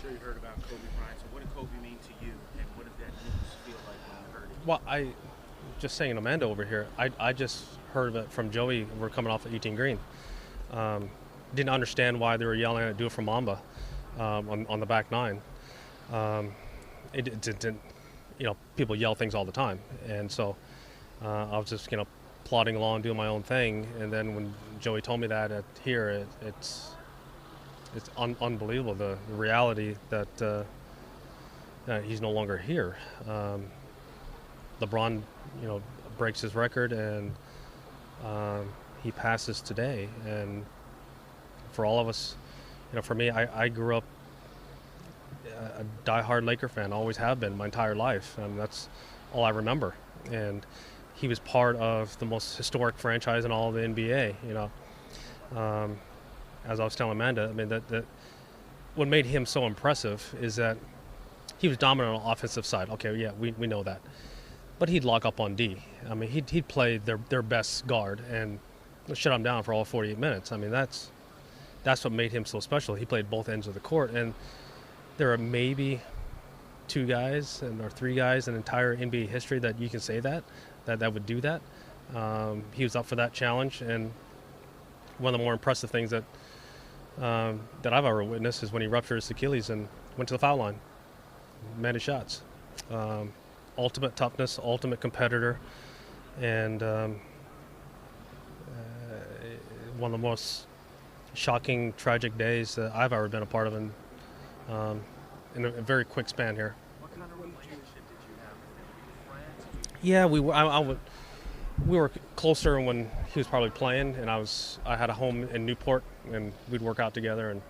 sure you heard about Kobe Bryant. So what did Kobe mean to you, and what did that news feel like when you heard it? Well, I just saying Amanda over here. I just heard of it from Joey. We're coming off of 18 Green. Um, didn't understand why they were yelling at "Do it for Mamba" on the back nine. Um, it didn't, people yell things all the time, and so I was just plodding along, doing my own thing, and then when Joey told me that it's unbelievable the reality that he's no longer here. LeBron, breaks his record, and he passes today. And for all of us, for me, I grew up a diehard Laker fan. Always have been my entire life, and that's all I remember. And he was part of the most historic franchise in all of the NBA. As I was telling Amanda, I mean that what made him so impressive is that he was dominant on the offensive side. Okay, yeah, we know that. But he'd lock up on D. I mean, he'd play their best guard and shut him down for all 48 minutes. I mean, that's what made him so special. He played both ends of the court, and there are maybe two guys or three guys in entire NBA history that you can say that would do that. He was up for that challenge, and one of the more impressive things that I've ever witnessed is when he ruptured his Achilles and went to the foul line, made his shots. Ultimate toughness, ultimate competitor, and one of the most shocking, tragic days that I've ever been a part of in a very quick span here. What kind of relationship did you have with him? Were you friends? Yeah, we were closer when he was probably playing, and I had a home in Newport, and we'd work out together and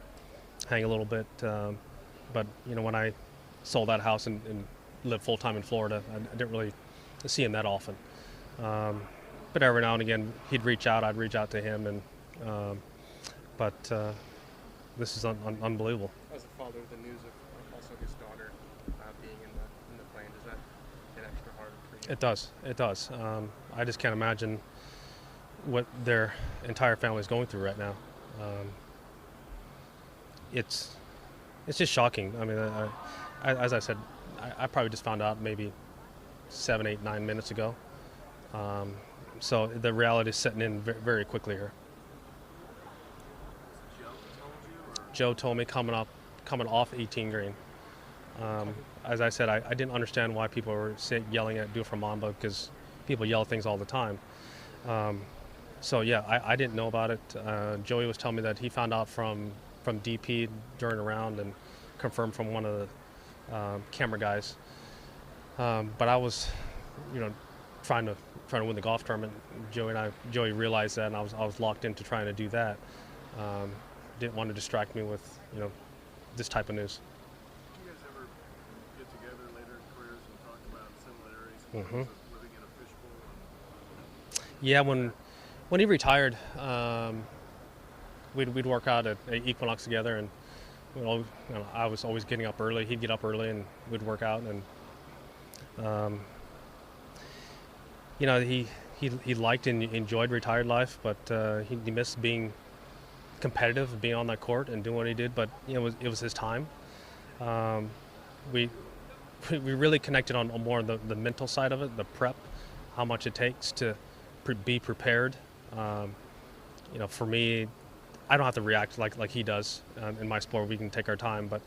hang a little bit. But when I sold that house and lived full time in Florida, I didn't really see him that often. But every now and again, he'd reach out, I'd reach out to him, and but this is unbelievable. As a father, the news of also his daughter being in the plane, does that get extra hard for you? It does. I just can't imagine what their entire family is going through right now. It's just shocking. I mean, as I said, I probably just found out maybe 7, 8, 9 minutes ago. So the reality is setting in very, very quickly here. Joe told me coming off 18 Green. As I said, I didn't understand why people were yelling at "Do it for Mamba," because people yell things all the time. So yeah, I didn't know about it. Joey was telling me that he found out from DP during a round and confirmed from one of the camera guys. But I was, trying to win the golf tournament. Joey realized that, and I was locked into trying to do that. Didn't want to distract me with this type of news. Did you guys ever get together later in careers and talk about similarities in Mm-hmm. terms of living in a fishbowl? Yeah, when he retired, we'd work out at Equinox together, and I was always getting up early. He'd get up early, and we'd work out. And he liked and enjoyed retired life, but he missed being competitive, being on that court and doing what he did. But it was his time. We really connected on more of the mental side of it, the prep, how much it takes to be prepared. For me, I don't have to react like he does in my sport. We can take our time, but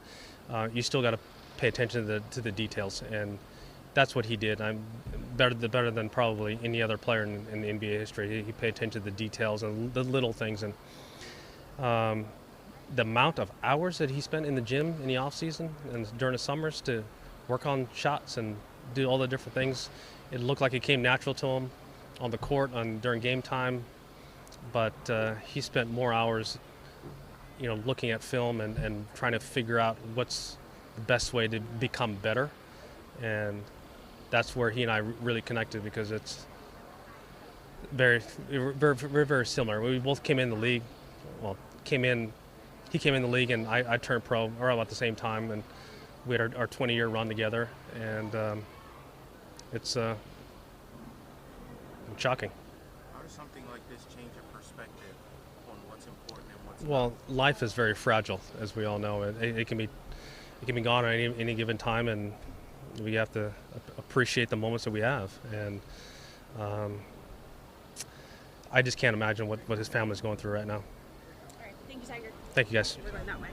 you still got to pay attention to the details, and that's what he did. I'm better than probably any other player in the NBA history. He paid attention to the details and the little things, and the amount of hours that he spent in the gym in the off season and during the summers to work on shots and do all the different things. It looked like it came natural to him on the court during game time, but he spent more hours, looking at film and trying to figure out what's the best way to become better. And that's where he and I really connected, because it's very, very, very, very similar. We both came in the league. Well, he came in the league, and I turned pro around about the same time, and we had our 20-year run together, and it's shocking. How does something like this change your perspective on what's important and what's Well, life is very fragile, as we all know. It can be he can be gone at any given time, and we have to appreciate the moments that we have. And I just can't imagine what his family's going through right now. All right. Thank you, Tiger. Thank you, guys. We're going that way.